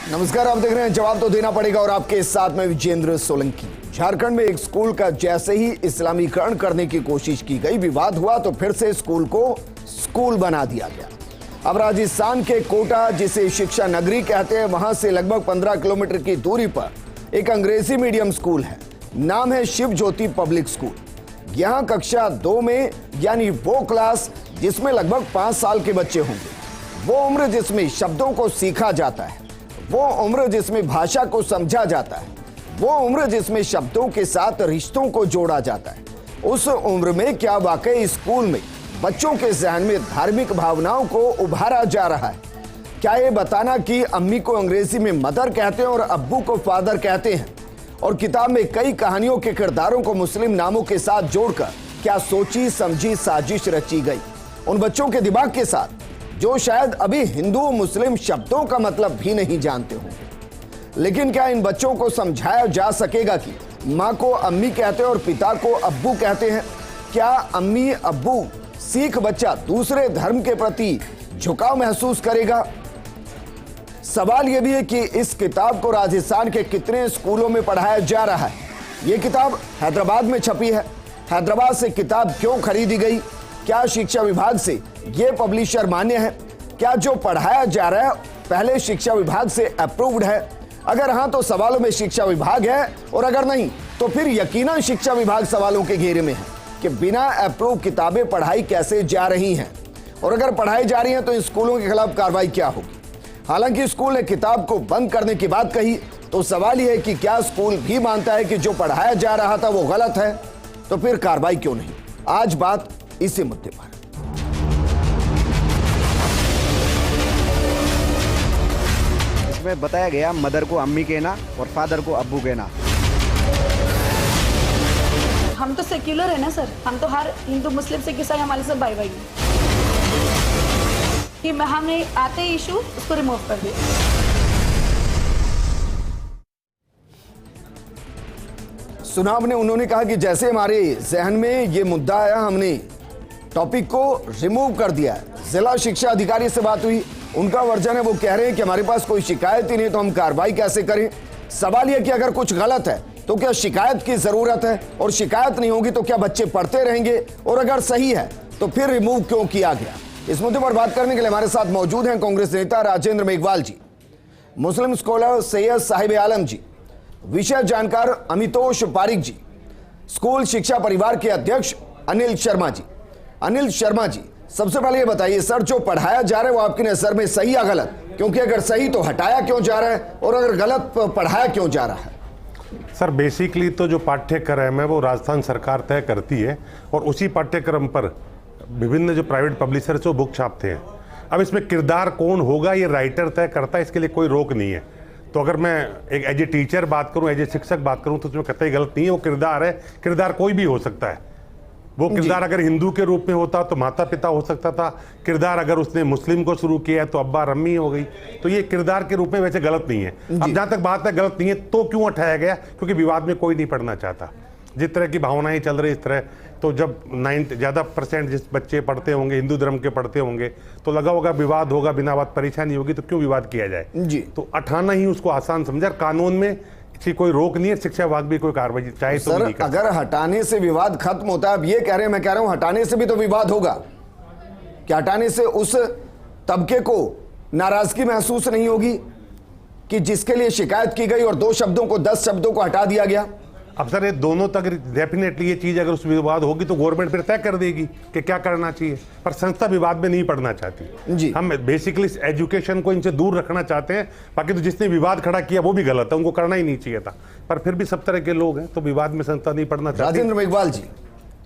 नमस्कार, आप देख रहे हैं जवाब तो देना पड़ेगा और आपके साथ में विजेंद्र सोलंकी। झारखंड में एक स्कूल का जैसे ही इस्लामीकरण करने की कोशिश की गई, विवाद हुआ तो फिर से स्कूल को स्कूल बना दिया गया। अब राजस्थान के कोटा, जिसे शिक्षा नगरी कहते हैं, वहां से लगभग 15 किलोमीटर की दूरी पर एक अंग्रेजी मीडियम स्कूल है। नाम है शिव ज्योति पब्लिक स्कूल। यहां कक्षा 2 में, यानी वो क्लास जिसमें लगभग 5 साल के बच्चे होंगे, वो उम्र जिसमें शब्दों को सीखा जाता है, वो उम्र जिसमें भाषा को समझा जाता है, वो उम्र जिसमें शब्दों के साथ रिश्तों को जोड़ा जाता है, उस उम्र में क्या वाकई स्कूल में बच्चों के जहन में धार्मिक भावनाओं को उभारा जा रहा है? क्या ये बताना कि अम्मी को अंग्रेजी में मदर कहते हैं और अब्बू को फादर कहते हैं, और किताब में कई कहानियों के किरदारों को मुस्लिम नामों के साथ जोड़कर क्या सोची समझी साजिश रची गई उन बच्चों के दिमाग के साथ जो शायद अभी हिंदू मुस्लिम शब्दों का मतलब भी नहीं जानते होंगे। लेकिन क्या इन बच्चों को समझाया जा सकेगा कि माँ को अम्मी कहते हैं और पिता को अब्बू कहते हैं? क्या अम्मी अब्बू सिख बच्चा दूसरे धर्म के प्रति झुकाव महसूस करेगा? सवाल यह भी है कि इस किताब को राजस्थान के कितने स्कूलों में पढ़ाया जा रहा है। यह किताब हैदराबाद में छपी है। हैदराबाद से किताब क्यों खरीदी गई? क्या शिक्षा विभाग से यह पब्लिशर मान्य है? क्या जो पढ़ाया जा रहा है पहले शिक्षा विभाग से अप्रूव्ड है? अगर हां तो सवालों में शिक्षा विभाग है, और अगर नहीं तो फिर यकीनन शिक्षा विभाग सवालों के घेरे में है कि बिना अप्रूव किताबें पढ़ाई कैसे जा रही हैं, और अगर पढ़ाई जा रही हैं तो इन स्कूलों के खिलाफ कार्रवाई क्या होगी? हालांकि स्कूल ने किताब को बंद करने की बात कही, तो सवाल यह है कि क्या स्कूल भी मानता है कि जो पढ़ाया जा रहा था वो गलत है? तो फिर कार्रवाई क्यों नहीं? आज बात इसी मुद्दे पर। इसमें बताया गया मदर को अम्मी कहना और फादर को अब्बू कहना। हम तो सेक्युलर है ना सर, हम तो हर हिंदू मुस्लिम सिख ईसाई हमारे सब भाई भाई हैं। कि हमने आते ही इशू उसको रिमूव कर दिया। सुना हमने, उन्होंने कहा कि जैसे हमारे जहन में ये मुद्दा आया, हमने टॉपिक को रिमूव कर दिया है। जिला शिक्षा अधिकारी से बात हुई, उनका वर्जन है, वो कह रहे हैं कि हमारे पास कोई शिकायत ही नहीं, तो हम कार्रवाई कैसे करें? सवाल यह कि अगर कुछ गलत है तो क्या शिकायत की जरूरत है, और शिकायत नहीं होगी तो क्या बच्चे पढ़ते रहेंगे, और अगर सही है तो फिर रिमूव क्यों किया गया? इस मुद्दे पर बात करने के लिए हमारे साथ मौजूद हैं कांग्रेस नेता राजेंद्र मेघवाल जी, मुस्लिम स्कॉलर सैयद साहिब आलम जी, विषय जानकार अमितोष पारिक जी, स्कूल शिक्षा परिवार के अध्यक्ष अनिल शर्मा जी। अनिल शर्मा जी, सबसे पहले ये बताइए सर, जो पढ़ाया जा रहा है वो आपकी नजर में सही या गलत? क्योंकि अगर सही तो हटाया क्यों जा रहा है, और अगर गलत पढ़ाया क्यों जा रहा है? सर बेसिकली तो जो पाठ्यक्रम है वो राजस्थान सरकार तय करती है, और उसी पाठ्यक्रम पर विभिन्न जो प्राइवेट पब्लिशर्स वो बुक छापते हैं। अब इसमें किरदार कौन होगा ये राइटर तय करता है, इसके लिए कोई रोक नहीं है। तो अगर मैं एक एज ए टीचर बात करूं, एज ए शिक्षक बात करूं, तो उसमें कतई गलत नहीं है। वो किरदार है, किरदार कोई भी हो सकता है। वो किरदार अगर हिंदू के रूप में होता तो माता पिता हो सकता था, किरदार अगर उसने मुस्लिम को शुरू किया है तो अब्बा रम्मी हो गई। तो ये किरदार के रूप में वैसे गलत नहीं है। अब जहां तक बात है गलत नहीं है तो क्यों उठाया गया? क्योंकि विवाद में कोई नहीं पढ़ना चाहता। जिस तरह की भावनाएं चल रही इस तरह, तो जब 90 ज़्यादा % जिस बच्चे पढ़ते होंगे हिंदू धर्म के पढ़ते होंगे, तो लगा होगा विवाद होगा, बिना बात परेशानी होगी, तो क्यों विवाद किया जाए जी। तो हटाना ही उसको आसान समझा। कानून में इसकी कोई रोक नहीं है, शिक्षा विभाग भी कोई कार्रवाई चाहे तो नहीं कर। अगर हटाने से विवाद खत्म होता है, अब ये कह रहे हैं, मैं कह रहा हूं हटाने से भी तो विवाद होगा। क्या हटाने से उस तबके को नाराजगी महसूस नहीं होगी कि जिसके लिए शिकायत की गई और 2 शब्दों को 10 शब्दों को हटा दिया गया? अब सर ये दोनों तक डेफिनेटली ये चीज़ अगर उस विवाद होगी तो गवर्नमेंट फिर तय कर देगी कि क्या करना चाहिए, पर संस्था विवाद में नहीं पढ़ना चाहती जी। हम बेसिकली एजुकेशन को इनसे दूर रखना चाहते हैं। बाकी तो जिसने विवाद खड़ा किया वो भी गलत है, उनको करना ही नहीं चाहिए था, पर फिर भी सब तरह के लोग हैं तो विवाद में संस्था नहीं पढ़ना चाहती। राजेंद्र मेघवाल जी,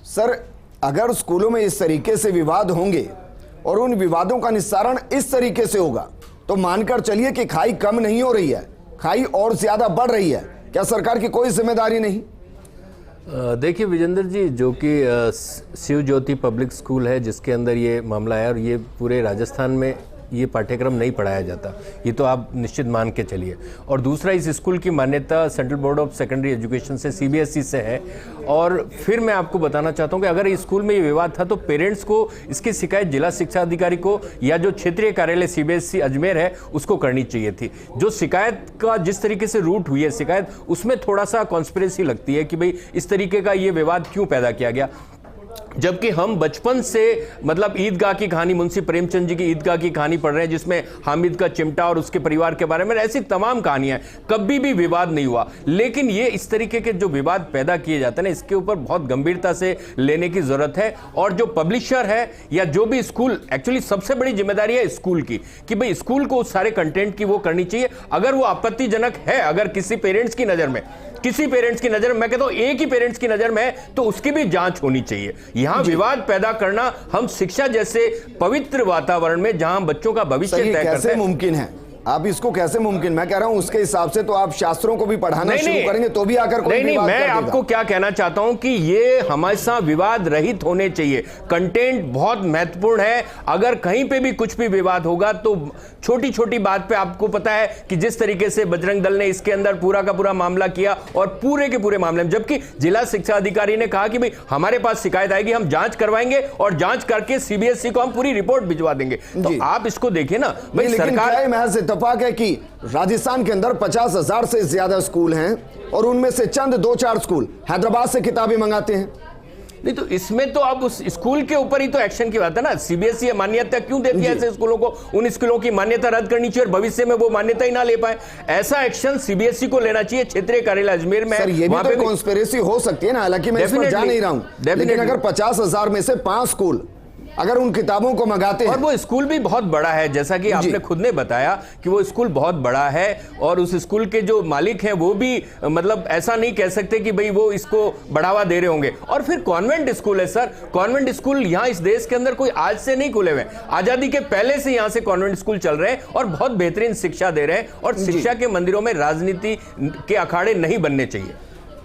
सर अगर स्कूलों में इस तरीके से विवाद होंगे और उन विवादों का निस्तारण इस तरीके से होगा, तो मानकर चलिए कि खाई कम नहीं हो रही है, खाई और ज्यादा बढ़ रही है। क्या सरकार की कोई जिम्मेदारी नहीं? देखिए विजेंद्र जी, जो कि शिव ज्योति पब्लिक स्कूल है जिसके अंदर ये मामला है, और ये पूरे राजस्थान में ये पाठ्यक्रम नहीं पढ़ाया जाता, ये तो आप निश्चित मान के चलिए। और दूसरा, इस स्कूल की मान्यता central board of secondary education से CBSE से है। और फिर मैं आपको बताना चाहता हूँ कि अगर इस स्कूल में ये विवाद था तो पेरेंट्स को इसकी शिकायत जिला शिक्षा अधिकारी को या जो क्षेत्रीय कार्यालय CBSE अजमेर है उसको करनी चाहिए थी। जो शिकायत का जिस तरीके से रूट हुई है शिकायत, उसमें थोड़ा सा कॉन्स्पिरेसी लगती है कि भाई इस तरीके का ये विवाद क्यों पैदा किया गया। जबकि हम बचपन से मतलब ईदगाह की कहानी, मुंशी प्रेमचंद जी की ईदगाह की कहानी पढ़ रहे हैं जिसमें हामिद का चिमटा और उसके परिवार के बारे में ऐसी तमाम कहानियां, कभी भी विवाद नहीं हुआ। लेकिन ये इस तरीके के जो विवाद पैदा किए जाते हैं ना, इसके ऊपर बहुत गंभीरता से लेने की जरूरत है। और जो पब्लिशर है या जो भी स्कूल, एक्चुअली सबसे बड़ी जिम्मेदारी है स्कूल की कि भाई स्कूल को उस सारे कंटेंट की वो करनी चाहिए। अगर वो आपत्तिजनक है, अगर किसी पेरेंट्स की नजर में, मैं कहता हूं एक ही पेरेंट्स की नजर में है, तो उसकी भी जांच होनी चाहिए। यहां विवाद पैदा करना हम शिक्षा जैसे पवित्र वातावरण में जहां बच्चों का भविष्य तय करते हैं, कैसे मुमकिन है? आप इसको कैसे मुमकिन, मैं कह रहा हूं उसके हिसाब से तो आप शास्त्रों को भी पढ़ाना शुरू करेंगे तो भी आकर कोई नहीं, मैं आपको क्या कहना चाहता हूं कि ये हमेशा विवाद रहित होने चाहिए। कंटेंट बहुत महत्वपूर्ण है। अगर कहीं पे भी कुछ भी विवाद होगा तो छोटी छोटी बात पे, आपको पता है कि जिस तरीके से बजरंग दल ने इसके अंदर पूरा का पूरा मामला किया और पूरे के पूरे मामले में, जबकि जिला शिक्षा अधिकारी ने कहा कि भाई हमारे पास शिकायत आएगी, हम जांच करवाएंगे और जांच करके CBSE को हम पूरी रिपोर्ट भिजवा देंगे। तो आप इसको देखिए ना भाई, सरकार महज इत्तेफाक है कि राजस्थान के अंदर 50,000 से ज्यादा स्कूल हैं और उनमें से चंद 2-4 स्कूल हैदराबाद से किताबें मंगाते हैं। नहीं तो इसमें तो अब उस स्कूल के ऊपर ही तो एक्शन की बात है ना। CBSE मान्यता क्यों देती है ऐसे स्कूलों को? उन स्कूलों की मान्यता रद्द करनी चाहिए और भविष्य में वो मान्यता ही ना ले पाए। ऐसा एक्शन CBSE को लेना चाहिए। क्षेत्रीय कार्यालय अजमेर में सर, ये भी तो कॉन्स्पिरेसी हो सकती है ना, हालांकि मैं इसमें जा नहीं रहा हूं, लेकिन अगर 50,000 में से 5 स्कूल अगर उन किताबों को मंगाते हैं, और वो स्कूल भी बहुत बड़ा है, जैसा कि आपने खुद ने बताया कि वो स्कूल बहुत बड़ा है और उस स्कूल के जो मालिक हैं वो भी मतलब ऐसा नहीं कह सकते कि भाई वो इसको बढ़ावा दे रहे होंगे। और फिर कॉन्वेंट स्कूल है सर, कॉन्वेंट स्कूल यहाँ इस देश के अंदर कोई आज से नहीं खुले हुए, आजादी के पहले से यहाँ से कॉन्वेंट स्कूल चल रहे हैं और बहुत बेहतरीन शिक्षा दे रहे हैं। और शिक्षा के मंदिरों में राजनीति के अखाड़े नहीं बनने चाहिए।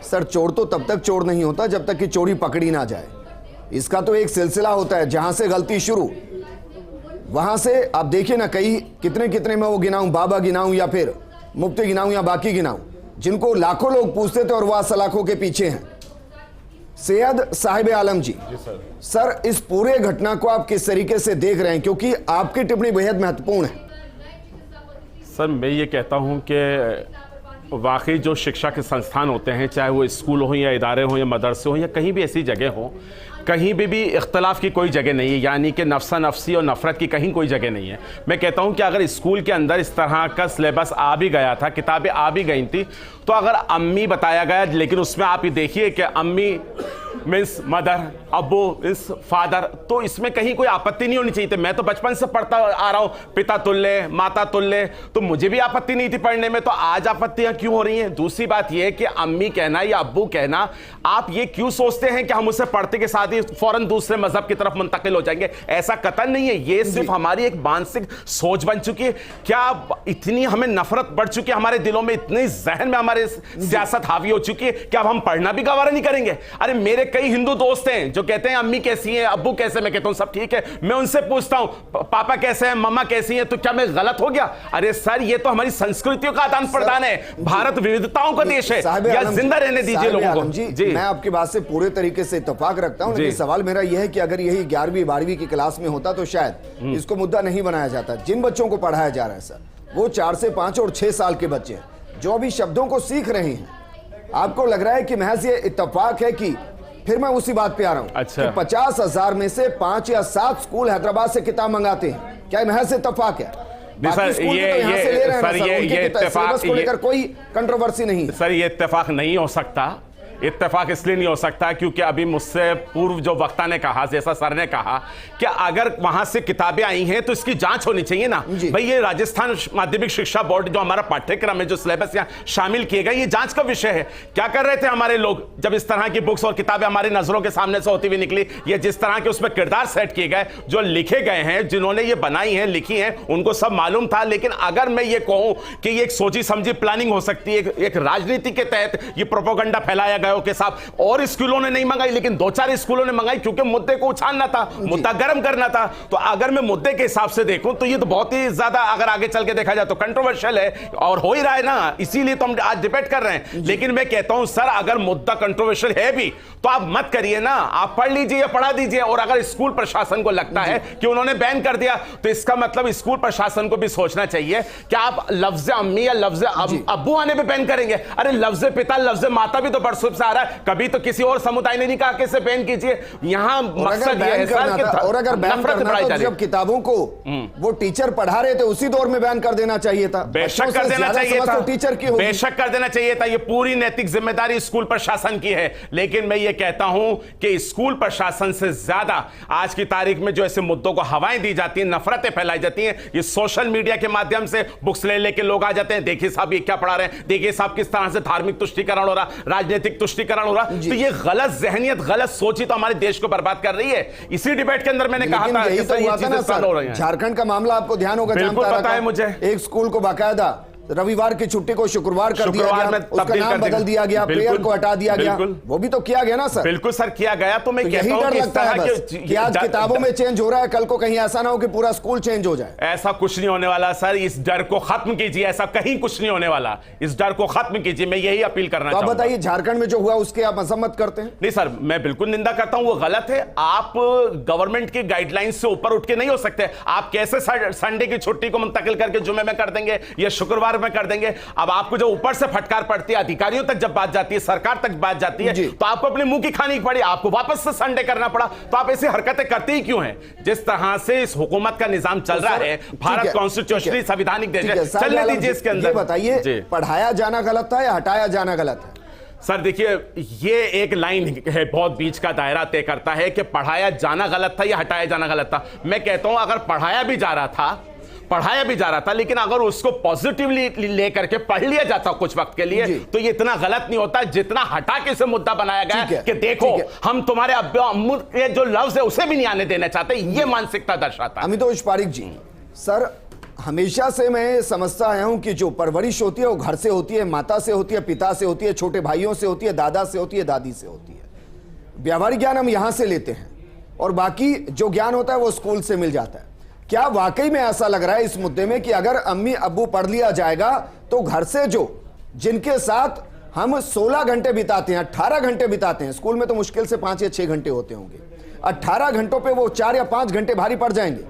सर, चोर तो तब तक चोर नहीं होता जब तक कि चोरी पकड़ी ना जाए। इसका तो एक सिलसिला होता है, जहां से गलती शुरू वहां से आप देखिए ना, कई कितने मैं वो गिनाऊं, बाबा गिनाऊं या फिर मुफ्ती गिनाऊं या बाकी गिनाऊं, जिनको लाखों लोग पूछते थे और वह सलाखों के पीछे हैं। सैयद साहिब आलम जी, सर इस पूरे घटना को आप किस तरीके से देख रहे हैं, क्योंकि आपकी टिप्पणी बेहद महत्वपूर्ण है। सर, मैं ये कहता हूं कि वाकई जो शिक्षा के संस्थान होते हैं, चाहे वो स्कूल हो या इदारे हो या मदरसे हो या कहीं भी ऐसी जगह हो, कहीं भी इख्तलाफ की कोई जगह नहीं है, यानी कि नफसा नफसी और नफरत की कहीं कोई जगह नहीं है। मैं कहता हूं कि अगर स्कूल के अंदर इस तरह का सिलेबस आ भी गया था, किताबें आ भी गई थी, तो अगर अम्मी बताया गया, लेकिन उसमें आप ये देखिए कि अम्मी मीन्स मदर, अब्बू मीन्स फादर, तो इसमें कहीं कोई आपत्ति नहीं होनी चाहिए थी। मैं तो बचपन से पढ़ता आ रहा हूं, पिता तुल्य माता तुल्य, तो मुझे भी आपत्ति नहीं थी पढ़ने में, तो आज आपत्तियां क्यों हो रही हैं? दूसरी बात यह कि अम्मी कहना या अब्बू कहना, आप ये क्यों सोचते हैं कि हम उसे पढ़ते के साथ ही फौरन दूसरे मजहब की तरफ मुंतकिल हो जाएंगे? ऐसा कतई नहीं है। ये सिर्फ हमारी एक मानसिक सोच बन चुकी है। क्या इतनी हमें नफरत बढ़ चुकी है हमारे दिलों में, इतने जहन में हमारे सियासत हावी हो चुकी है कि अब हम पढ़ना भी गवारा नहीं करेंगे? अरे मेरे कई हिंदू दोस्त हैं जो कहते हैं अम्मी कैसी हैं, अब्बू कैसे, मैं कहता हूं सब ठीक है। मैं उनसे पूछता हूं पापा कैसे हैं, मम्मा कैसी हैं, तो क्या मैं गलत हो गया? अरे सर, ये तो हमारी संस्कृतियों का आदान प्रदान है। भारत विविधताओं का देश है, या जिंदा रहने दीजिए लोगों को। जी, मैं आपकी बात से पूरे तरीके से इत्तेफाक रखता हूं, लेकिन सवाल मेरा यह है कि अगर यही 11वीं 12वीं की क्लास में होता तो शायद इसको मुद्दा नहीं बनाया जाता। जिन बच्चों को पढ़ाया जा रहा है सर, वो 4 से 5 और 6 साल के बच्चे हैं जो अभी शब्दों को सीख रहे हैं। आपको लग रहा है कि महज ये इत्तेफाक है कि, फिर मैं उसी बात पे आ रहा हूं, अच्छा, 50,000 में से 5 या 7 स्कूल हैदराबाद से किताब मंगाते हैं, क्या महज इत्तेफाक है? सर, ये इत्तेफाक को लेकर कोई कंट्रोवर्सी नहीं। सर, ये इत्तेफाक नहीं हो सकता। इत्तेफाक इसलिए नहीं हो सकता क्योंकि अभी मुझसे पूर्व जो वक्ता ने कहा, जैसा सर ने कहा कि अगर वहां से किताबें आई हैं तो इसकी जांच होनी चाहिए ना भाई। ये राजस्थान माध्यमिक शिक्षा बोर्ड जो हमारा पाठ्यक्रम है, जो सिलेबस यहाँ शामिल किए गए, ये जांच का विषय है। क्या कर रहे थे हमारे लोग जब इस तरह की बुक्स और किताबें हमारी नजरों के सामने से होती हुई निकली? ये जिस तरह के उसमें किरदार सेट किए गए, जो लिखे गए हैं, जिन्होंने ये बनाई हैं, लिखी हैं, उनको सब मालूम था। लेकिन अगर मैं ये कहूं कि ये एक सोची समझी प्लानिंग हो सकती है, एक राजनीति के तहत ये प्रोपेगेंडा फैलाया गया मंगाओ के साथ। और स्कूलों ने नहीं मंगाई, लेकिन 2-4 स्कूलों ने मंगाई क्योंकि मुद्दे को उछालना था, मुद्दा गर्म करना था। तो अगर मैं मुद्दे के हिसाब से देखूं तो ये तो बहुत ही ज्यादा, अगर आगे चल के देखा जाए तो कंट्रोवर्शियल है और हो ही रहा है ना, इसीलिए तो हम आज डिबेट कर रहे हैं। लेकिन मैं कहता हूं सर, अगर मुद्दा कंट्रोवर्शियल है भी तो आप मत करिए ना, आप पढ़ लीजिए या पढ़ा दीजिए। और अगर स्कूल प्रशासन को लगता है कि उन्होंने बैन कर दिया तो इसका मतलब स्कूल प्रशासन को भी सोचना चाहिए कि आप लफ्ज अम्मी या लफ्ज अब्बू आने पे बैन करेंगे। अरे लफ्ज पिता, लफ्ज माता भी तो बरसों से आ रहा है, कभी तो किसी और समुदाय ने नहीं कहा कि इसे बैन कीजिए। यहां मकसद यह है सर कि और अगर बैन करना तो जब किताबों को वो टीचर पढ़ा रहे थे उसी दौर में बैन कर देना चाहिए था। बेशक कर देना चाहिए था, टीचर की बेशक कर देना चाहिए था। ये पूरी नैतिक जिम्मेदारी स्कूल प्रशासन की है। लेकिन मैं ये कहता हूं कि स्कूल प्रशासन से ज्यादा आज की तारीख में जो ऐसे मुद्दों को हवाएं दी जाती हैं, नफरतें फैलाई जाती हैं, ये सोशल मीडिया के माध्यम से बुक्स ले लेके लोग आ जाते हैं, देखिए साहब ये क्या पढ़ा रहे हैं, देखिए साहब किस तरह से धार्मिक तुष्टीकरण हो रहा, राजनीतिक तुष्टीकरण हो रहा। तो ये गलत जहनियत, गलत सोच ही तो हमारे देश को बर्बाद कर रही है। इसी डिबेट के अंदर मैंने कहा था कि सर ये चीजें हो रही हैं। झारखंड का मामला आपको ध्यान होगा, बिल्कुल पता है मुझे। एक स्कूल को बाकायदा रविवार की छुट्टी को शुक्रवार कर दिया गया, उसका नाम बदल दिया गया, प्रेयर को हटा दिया गया, वो भी तो किया गया ना सर। बिल्कुल सर किया गया। तो मैं कहता हूं कि इस तरह कि आज किताबों में चेंज हो रहा है, कल को कहीं ऐसा ना हो कि पूरा स्कूल चेंज हो जाए। ऐसा कुछ नहीं होने वाला सर, इस डर को खत्म कीजिए, ऐसा कहीं कुछ नहीं होने वाला, इस डर को खत्म कीजिए, मैं यही अपील करना चाहूंगा। आप बताइए झारखंड में जो हुआ उसके आप मजम्मत करते हैं? नहीं सर, मैं बिल्कुल निंदा करता हूं, वो गलत है। आप गवर्नमेंट की गाइडलाइंस से ऊपर उठ के नहीं हो सकते। आप कैसे संडे की छुट्टी को मुंतकिल करके जुमे में कर देंगे या शुक्रवार में कर देंगे? अब आपको जो ऊपर से फटकार पड़ती है, अधिकारियों तक जब बात जाती है, सरकार तक बात जाती है, तो आपको अपने मुंह की खानी पड़ी, आपको वापस से संडे करना पड़ा। तो आप ऐसी हरकतें करते ही क्यों हैं? जिस तरह से इस हुकूमत का निजाम चल रहा है, भारत कॉन्स्टिट्यूशनली संवैधानिक देश है, चलने दीजिए इसके अंदर। बताइए, पढ़ाया जाना गलत था या हटाया जाना गलत है? सर देखिए, ये एक लाइन है, बहुत बीच का दायरा तय करता है कि पढ़ाया जाना गलत था या हटाया जाना गलत था। मैं कहता हूं अगर पढ़ाया भी जा रहा था, लेकिन अगर उसको पॉजिटिवली लेकर के पढ़ लिया जाता कुछ वक्त के लिए, तो ये इतना गलत नहीं होता जितना हटा के से मुद्दा बनाया गया कि देखो हम तुम्हारे अब्बा अम्मू के जो लफ्ज है उसे भी नहीं आने देना चाहते। ये मानसिकता दर्शाता है। अमितोष पारिक जी, सर हमेशा से मैं समझता आया हूं कि जो परवरिश होती है वो घर से होती है, माता से होती है, पिता से होती है, छोटे भाइयों से होती है, दादा से होती है, दादी से होती है। व्यावहारिक ज्ञान हम यहां से लेते हैं और बाकी जो ज्ञान होता है वो स्कूल से मिल जाता है। क्या वाकई में ऐसा लग रहा है इस मुद्दे में कि अगर अम्मी अब्बू पढ़ लिया जाएगा तो घर से जिनके साथ हम 16 घंटे बिताते हैं, 18 घंटे बिताते हैं, स्कूल में तो मुश्किल से 5 या 6 घंटे होते होंगे, 18 घंटों पे वो 4 या 5 घंटे भारी पड़ जाएंगे?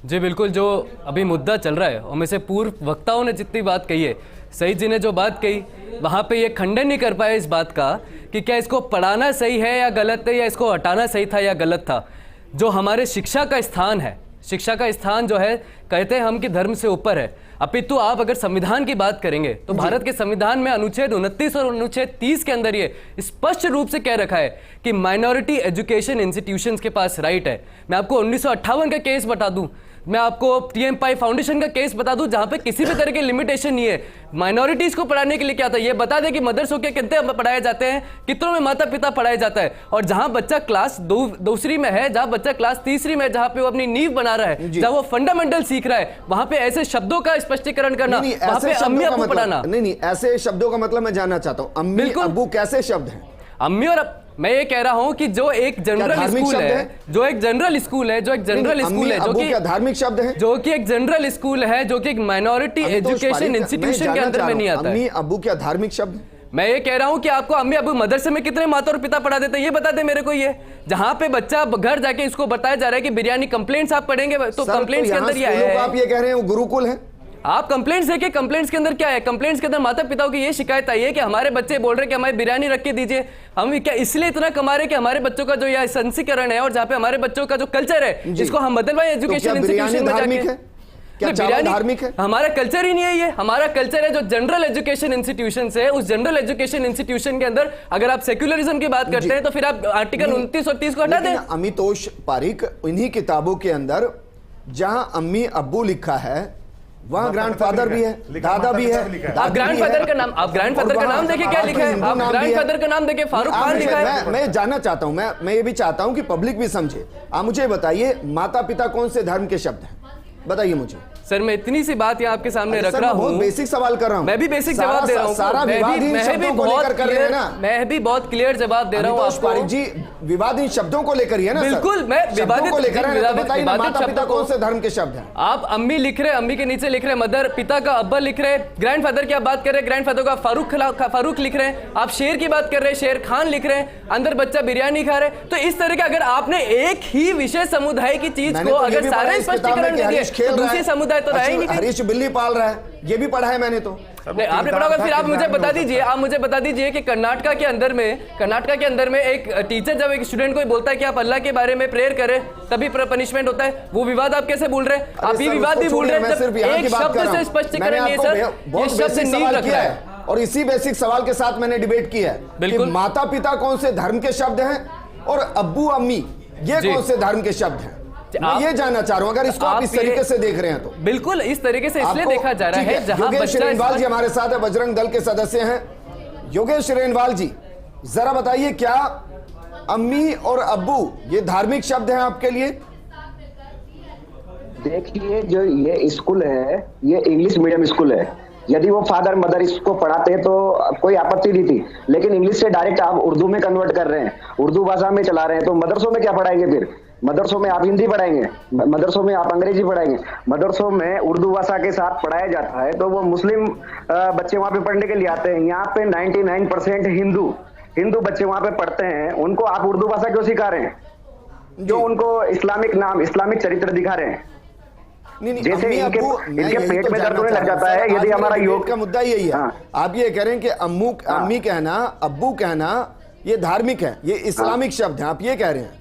जी बिल्कुल, जो अभी मुद्दा चल रहा है उनमें से पूर्व वक्ताओं ने जितनी बात कही है, सईद जी ने जो बात कही वहाँ पे ये खंडन नहीं कर पाए इस बात का कि क्या इसको पढ़ाना सही है या गलत है, या इसको हटाना सही था या गलत था। जो हमारे शिक्षा का स्थान है, शिक्षा का स्थान जो है, कहते हैं हम कि धर्म से ऊपर है। अपितु आप अगर संविधान की बात करेंगे तो भारत के संविधान में अनुच्छेद 29 और अनुच्छेद 30 के अंदर ये स्पष्ट रूप से कह रखा है कि माइनॉरिटी एजुकेशन इंस्टीट्यूशंस के पास राइट है। मैं आपको 1958 का केस बता दूं, मैं आपको टीएम पाई फाउंडेशन का केस बता दूं, जहां पे किसी भी तरह की लिमिटेशन नहीं है। माइनॉरिटीज को पढ़ाने के लिए क्या था, ये बता दें कि मदरसों के कितने पढ़ाए जाते हैं, कितनों में माता पिता पढ़ाया जाता है, और जहां बच्चा क्लास दूसरी में है, जहां बच्चा क्लास तीसरी में, जहां पे वो अपनी नींव बना रहा है, जहां वो फंडामेंटल सीख रहा है, वहां पे ऐसे शब्दों का स्पष्टीकरण करना, वहां पे अम्मी अब्बू पढ़ाना। नहीं, ऐसे शब्दों का मतलब मैं जानना चाहता हूं, अम्मी अब्बू कैसे शब्द हैं? अम्मी और मैं ये कह रहा हूं कि जो एक जनरल स्कूल है, जो एक जनरल स्कूल है, जो एक जनरल स्कूल है, जो कि क्या धार्मिक शब्द है, जो कि एक जनरल स्कूल है, जो कि एक माइनॉरिटी एजुकेशन इंस्टीट्यूशन के अंदर में नहीं आता है। अम्मी अब्बू क्या धार्मिक शब्द? मैं ये कह रहा हूं कि आपको अम्मी अब्बू मदरसे में कितने माता और पिता पढ़ा देते हैं, ये बता दे मेरे को। ये जहां पे बच्चा घर जाके इसको बताया जा रहा है कि बिरयानी कंप्लेंट्स आप पढ़ेंगे, तो कंप्लेंट्स के अंदर ये है, आप ये कह रहे हैं वो गुरुकुल है। आप कंप्लेंट्स देखिए, कंप्लेंट्स के अंदर क्या है, कंप्लेंट्स के अंदर माता पिताओं की ये शिकायत आई है कि हमारे बच्चे बोल रहे हैं कि हमारी बिरयानी रख के दीजिए, हम क्या इसलिए इतना कमा रहे कि हमारे बच्चों का जो यह संस्करण है और जहाँ पे हमारे बच्चों का जो कल्चर है इसको हम बदलवाएं एजुकेशन इंस्टीट्यूशन में जाके। क्या चावल धार्मिक है? हमारा कल्चर ही नहीं है ये, हमारा कल्चर है जो जनरल एजुकेशन इंस्टीट्यूशन है। उस जनरल एजुकेशन इंस्टीट्यूशन के अंदर अगर आप सेक्युलरिज्म की बात करते हैं तो फिर आप आर्टिकल 29 और 30 को हटा दें। अमितोष पारिक, इन्हीं किताबों के अंदर जहां अम्मी अब्बू लिखा है वहां ग्रैंडफादर भी है, दादा भी है। आप ग्रैंडफादर का नाम, आप ग्रैंडफादर का नाम देखिए क्या लिखा है, आप ग्रैंडफादर का नाम देखिए फारूक खान लिखा है। मैं जानना चाहता हूं, मैं ये भी चाहता हूं कि पब्लिक भी समझे। आप मुझे बताइए माता पिता कौन से धर्म के शब्द हैं, बताइए मुझे। सर मैं इतनी सी बात यहाँ आपके सामने रख सर, रहा मैं बहुत हूँ, बेसिक सवाल कर रहा हूँ। मैं भी बेसिक जवाब दे रहा हूँ, सारा विवाद इन शब्दों को लेकर कर रहे हैं ना। मैं भी बहुत क्लियर जवाब दे रहा हूँ अमितोष पारिक आपको। जी, विवाद इन शब्दों को लेकर ही है ना सर? बिल्कुल, मैं शब्दों को लेकर है ना, तो बताइए ना, विवादित माता पिता शब्दों को- कौन से धर्म के शब्द हैं? आप अम्मी लिख रहे, अम्मी के नीचे लिख रहे मदर, पिता का अब्बा लिख रहे, ग्रैंडफादर की आप बात कर रहे हैं, ग्रैंडफादर का फारूक लिख रहे हैं, आप शेर की बात कर रहे हैं, शेर खान लिख रहे हैं, अंदर बच्चा बिरयानी खा रहे हैं। तो इस तरह के अगर आपने एक ही विशेष समुदाय की चीज मैंने को तो ये अगर भी पढ़ा सारे है इस किताब में स्पष्टीकरण कि दे दिए हरीश खेल तो रहा दूसरी है, समुदाय तो रहेंगे नहीं। हरीश बिल्ली पाल रहा है, ये भी पढ़ा है मैंने तो। नहीं, आपने पढ़ा होगा। फिर आप मुझे बता दीजिए, आप मुझे बता दीजिए कि कर्नाटका के अंदर में एक टीचर जब एक स्टूडेंट को बोलता है कि आप अल्लाह के बारे में प्रेयर करें तभी पनिशमेंट होता है, वो विवाद आप कैसे भूल रहे हैं? आप ये विवाद भी भूल रहे हैं जब एक शब्द से स्पष्टीकरण नहीं है सर, ये शब्द नींव रख रहा है। और इसी बेसिक सवाल के साथ मैंने डिबेट की है कि बिल्कुल। माता पिता कौन से धर्म के शब्द हैं और अब्बू अम्मी ये जी। कौन से धर्म के शब्द हैं। मैं ये जानना चाह रहा हूं, अगर इसको आप इस तरीके से देख रहे हैं तो। बिल्कुल इस तरीके से इसलिए आपको- देखा जा रहा ठीक है जहां योगेश बच्चा रेणवाल जी हमारे साथ है, बजरंग दल के सदस्य हैं। योगेश रेणवाल जी, जरा बताइए, क्या अम्मी और अब्बू ये धार्मिक शब्द हैं आपके लिए? देखिए, जो ये स्कूल है ये इंग्लिश मीडियम स्कूल है। यदि वो फादर मदर इसको पढ़ाते हैं तो कोई आपत्ति नहीं थी, लेकिन इंग्लिश से डायरेक्ट आप उर्दू में कन्वर्ट कर रहे हैं, उर्दू भाषा में चला रहे हैं, तो मदरसों में क्या पढ़ाएंगे? फिर मदरसों में आप हिंदी पढ़ाएंगे, मदरसों में आप अंग्रेजी पढ़ाएंगे, मदरसों में उर्दू भाषा के साथ पढ़ाया जाता है, तो वो मुस्लिम बच्चे वहां पे पढ़ने के लिए आते हैं। यहाँ पे 99% हिंदू बच्चे वहां पे पढ़ते हैं, उनको आप उर्दू भाषा क्यों सिखा रहे हैं? जो उनको इस्लामिक चरित्र दिखा रहे हैं। नहीं, जैसे अम्मी, इनके अब्बू, मैं इनके यही पेट तो में जानना दर्द होने चाह लग रहा हूं। जाता है, सर, यदि आज हमारा मेरे योग डिबेट का मुद्दा यही है। हाँ। आप ये कह रहे हैं कि अम्मी कहना, अब्बू कहना ये धार्मिक है, ये इस्लामिक शब्द है, आप ये कह रहे हैं?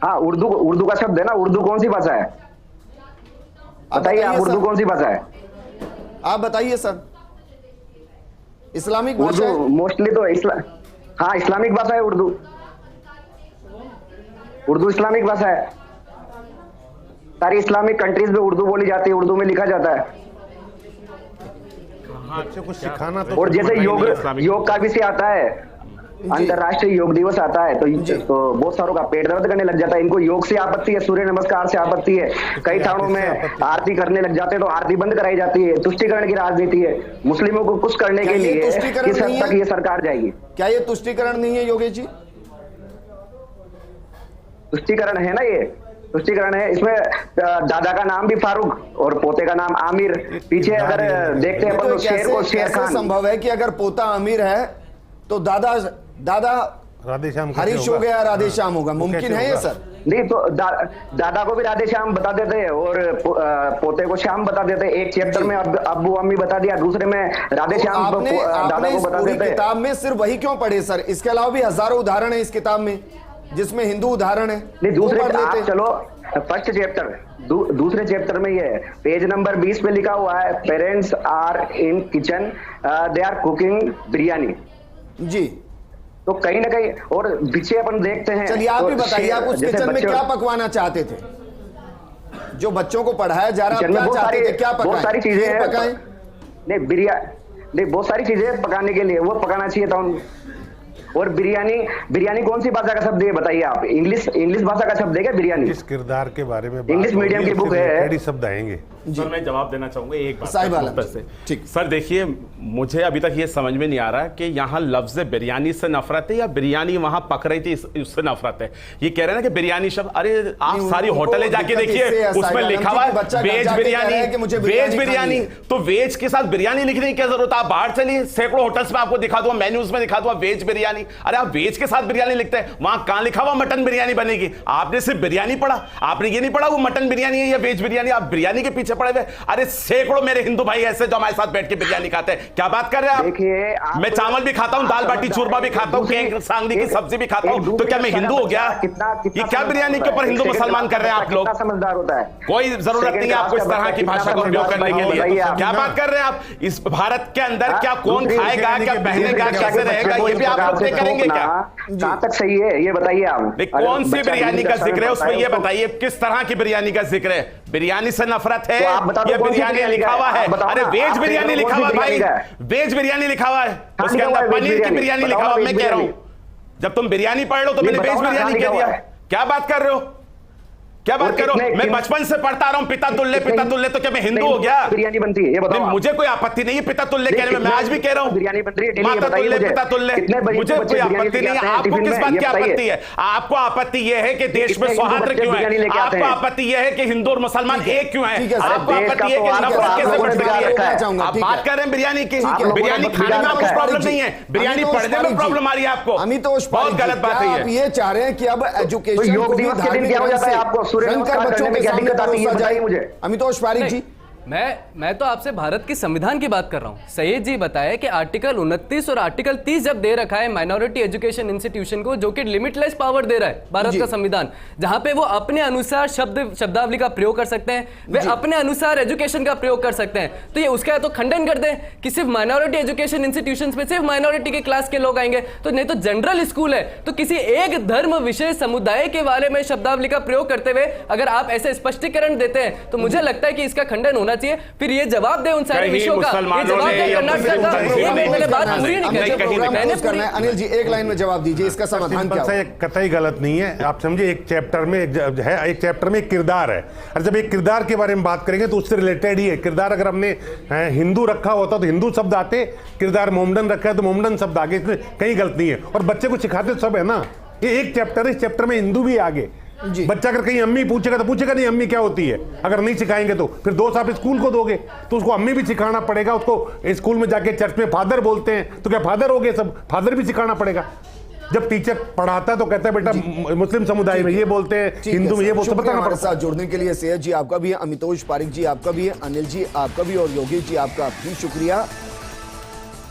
हाँ, उर्दू का शब्द है ना। उर्दू कौन सी भाषा है? बताइए आप, उर्दू कौन सी भाषा है? आप बताइए सर। इस्लामिक भाषा उर्दू है? मोस्टली तो हाँ, इस्लामिक भाषा है उर्दू इस्लामिक भाषा है। सारी इस्लामिक कंट्रीज में उर्दू बोली जाती है, उर्दू में लिखा जाता है। बच्चों को सिखाना तो और जैसे योग का विषय आता है, अंतरराष्ट्रीय योग दिवस आता है, तो बहुत सारों का पेट दर्द करने लग जाता है। इनको योग से आपत्ति है, सूर्य नमस्कार से आपत्ति है, कई थानों में आरती करने लग जाते हैं तो आरती बंद कराई जाती है। तुष्टीकरण की राजनीति है, मुस्लिमों को कुछ करने के लिए किस हद तक ये सरकार जाएगी? क्या ये तुष्टीकरण नहीं है योगेश जी? तुष्टीकरण है ना, ये तुष्टीकरण है। इसमें दादा का नाम भी फारूक और पोते का नाम आमिर। पीछे अगर देखते हैं तो शेर को शेर खान। संभव है कि अगर पोता अमीर है तो दादा राधेश्याम हरीश हो गया, राधेश्याम होगा? मुमकिन है ये सर? नहीं तो दादा को भी राधेश्याम बता देते हैं और पोते को श्याम बता देते हैं। एक चैप्टर में अब्बू अम्मी बता दिया, दूसरे में राधेश्याम दादा को बता देते हैं। किताब में सिर्फ वही क्यों पढ़े सर? इसके अलावा भी हजारों उदाहरण है इस किताब में जिसमें हिंदू उदाहरण है। नहीं, दूसरे आप चलो फर्स्ट चैप्टर, दूसरे चैप्टर में ये है, पेज नंबर 20 पे लिखा हुआ है, parents are in kitchen, they are cooking biryani जी। तो कहीं ना कहीं और पीछे अपन देखते हैं। चलिए आप ही बताइए, आप उस किचन में क्या पकवाना चाहते थे? जो बच्चों को पढ़ाया जा रहा है, क्या चाहते थे? क्या बहुत सारी चीजें हैं। पकाएं? नहीं, बहुत सारी चीजें पकाने के लिए वो पकाना चाहिए था। और बिरयानी कौन सी भाषा का शब्द है बताइए आप? इंग्लिश भाषा का शब्द है क्या बिरयानी? इस किरदार के बारे में इंग्लिश मीडियम की बुक है, शब्द आएंगे। सर मैं जवाब देना चाहूंगा एक बात साहिब आलम से। ठीक। सर देखिए, मुझे अभी तक ये समझ में नहीं आ रहा कि यहाँ लफ्ज बिरयानी से नफरत है या बिरयानी वहां पक रही थी उससे नफरत है। ये कह रहे हैं ना कि बिरयानी शब्द, अरे आप सारी होटलें जाके देखिए, उसमें लिखा हुआ है वेज बिरयानी। तो वेज के साथ बिरयानी लिखने की क्या जरूरत है? आप बाहर चलिए, सैकड़ों होटल्स में आपको दिखा दूंगा, मेन्यूज में दिखा दूंगा वेज बिरयानी। अरे आप वेज के साथ बिरयानी लिखते हैं, वहां कहां लिखा हुआ मटन बिरयानी बनेगी? आपने सिर्फ बिरयानी पढ़ा, आपने ये नहीं पढ़ा वो मटन बिरयानी है या वेज बिरयानी। आप बिरयानी के पीछे पड़े हुए। अरे सैकड़ों मेरे हिंदू भाई ऐसे जो हमारे साथ बैठ के बिरयानी खाते हैं। क्या बात कर रहे हैं आप? देखिए, मैं चावल भी खाता हूं, दाल बाटी चूरमा भी खाता हूं, सांगली की सब्जी भी खाता हूं, तो क्या मैं हिंदू हो गया? ये क्या बिरयानी के ऊपर हिंदू मुसलमान कर रहे हैं आप लोग? समझदार होता है, कोई जरूरत नहीं है आपको इस तरह की भाषा का उपयोग करने के लिए। क्या बात कर रहे हैं आप? इस भारत के अंदर क्या कौन खाएगा, क्या पहनेगा, कैसे रहेगा, ये भी आप लोग तय करेंगे क्या? कहां तक सही है ये बताइए आप। कौन सी बिरयानी का जिक्र है उसमें? ये बताइए किस तरह की बिरयानी का जिक्र है? बिरयानी से नफरत है या बिरयानी लिखा हुआ है? अरे वेज बिरयानी लिखा हुआ है भाई, वेज बिरयानी लिखा हुआ है, उसके अंदर पनीर की बिरयानी लिखा हुआ। मैं कह रहा हूं जब तुम बिरयानी पढ़ लो तो मैंने वेज बिरयानी कह दिया। क्या बात कर रहे हो? क्या बात करो, मैं बचपन से पढ़ता रहा हूँ पिता तुल्य, तो क्या मैं हिंदू हो गया? बिरयानी बनती है ये बताओ। मुझे कोई आपत्ति नहीं है पिता तुल्य कहने में, मैं आज भी कह रहा हूँ बिरयानी बनती है, माता तुल्य, पिता तुल्य, मुझे कोई आपत्ति नहीं है। आपको किस बात की आपत्ति है? आपको आपत्ति यह है कि देश में सौहार्द क्यों है? आपको आपत्ति यह है कि हिंदू और मुसलमान एक क्यों है? आपको आपत्ति है कि नफरत कैसे बढ़ सकती है? आप बात कर रहे हैं बिरयानी की, बिरयानी खाने में आपको प्रॉब्लम नहीं है, बिरयानी पढ़ने में प्रॉब्लम आ रही है आपको। अमितोष बहुत गलत बात है आप ये चाह रहे हैं कि अब एजुकेशन योग दिवस के दिन क्या हो जाता है आपको? सूर्य नमस्कार करने में क्या दिक्कत आती है बताइए मुझे। अमितोष पारिक जी, मैं तो आपसे भारत की संविधान की बात कर रहा हूं। सैयद जी बताया कि आर्टिकल 29 और आर्टिकल 30 जब दे रखा है माइनॉरिटी एजुकेशन इंस्टीट्यूशन को, जो कि लिमिटलेस पावर दे रहा है भारत का संविधान, जहां पे वो अपने अनुसार शब्दावली का प्रयोग कर सकते हैं, वे अपने अनुसार एजुकेशन का प्रयोग कर सकते हैं। तो ये उसका तो खंडन कर दें कि सिर्फ माइनॉरिटी एजुकेशन इंस्टीट्यूशन में सिर्फ माइनॉरिटी के क्लास के लोग आएंगे, तो नहीं तो जनरल स्कूल है, तो किसी एक धर्म विशेष समुदाय के बारे में शब्दावली का प्रयोग करते हुए अगर आप ऐसे स्पष्टीकरण देते हैं तो मुझे लगता है कि इसका खंडन होना चाहिए। फिर ये जवाब दे उन सारे विषयों का, ये जवाब दे कर्नाटक का, ये मैंने बात पूरी नहीं कही। अनिल जी एक लाइन में जवाब दीजिए, इसका समाधान क्या होगा? कतई गलत नहीं है। आप समझिए एक चैप्टर में एक चैप्टर में एक किरदार है, और जब एक किरदार के बारे में बात करेंगे तो उससे रिलेटेड ही है किरदार। अगर हमने हिंदू रखा होता तो हिंदू शब्द आते, किरदार मोमडन रखा है तो मोमडन शब्द आगे, इसमें कहीं गलत नहीं है। और बच्चे को सिखाते सब है ना, ये एक चैप्टर है, इस चैप्टर में हिंदू भी आगे। बच्चा अगर कहीं अम्मी पूछेगा तो पूछेगा नहीं अम्मी क्या होती है, अगर नहीं सिखाएंगे तो फिर दोस्त आप स्कूल को दोगे तो उसको अम्मी भी सिखाना पड़ेगा। उसको स्कूल में जाके चर्च में फादर बोलते हैं तो क्या फादर हो गए सब, फादर भी सिखाना पड़ेगा। जब टीचर पढ़ाता है तो कहता है बेटा मुस्लिम समुदाय में ये बोलते हैं, हिंदू में ये बोलते हैं, बताना हमारे पड़ता है। साथ जुड़ने के लिए सैयद जी आपका भी है, अमितोष पारिक जी आपका भी है, अनिल जी आपका भी, और योगेश जी आपका भी शुक्रिया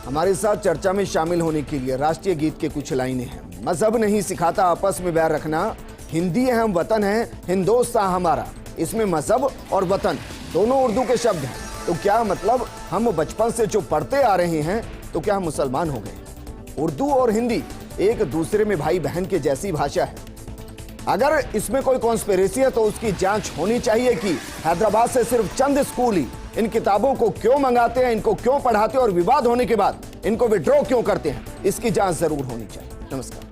हमारे साथ चर्चा में शामिल होने के लिए। राष्ट्रीय गीत के कुछ लाइनें हैं। मजहब नहीं सिखाता आपस में बैर रखना, हिंदी है हम वतन है हिंदोस्तां हमारा। इसमें मजहब और वतन दोनों उर्दू के शब्द हैं। तो क्या मतलब हम बचपन से जो पढ़ते आ रहे हैं तो क्या हम मुसलमान हो गए? उर्दू और हिंदी एक दूसरे में भाई बहन के जैसी भाषा है। अगर इसमें कोई कॉन्स्पिरेसी है तो उसकी जांच होनी चाहिए कि हैदराबाद से सिर्फ चंद स्कूल ही इन किताबों को क्यों मंगाते हैं, इनको क्यों पढ़ाते हैं, और विवाद होने के बाद इनको विड्रॉ क्यों करते हैं। इसकी जांच जरूर होनी चाहिए। नमस्कार।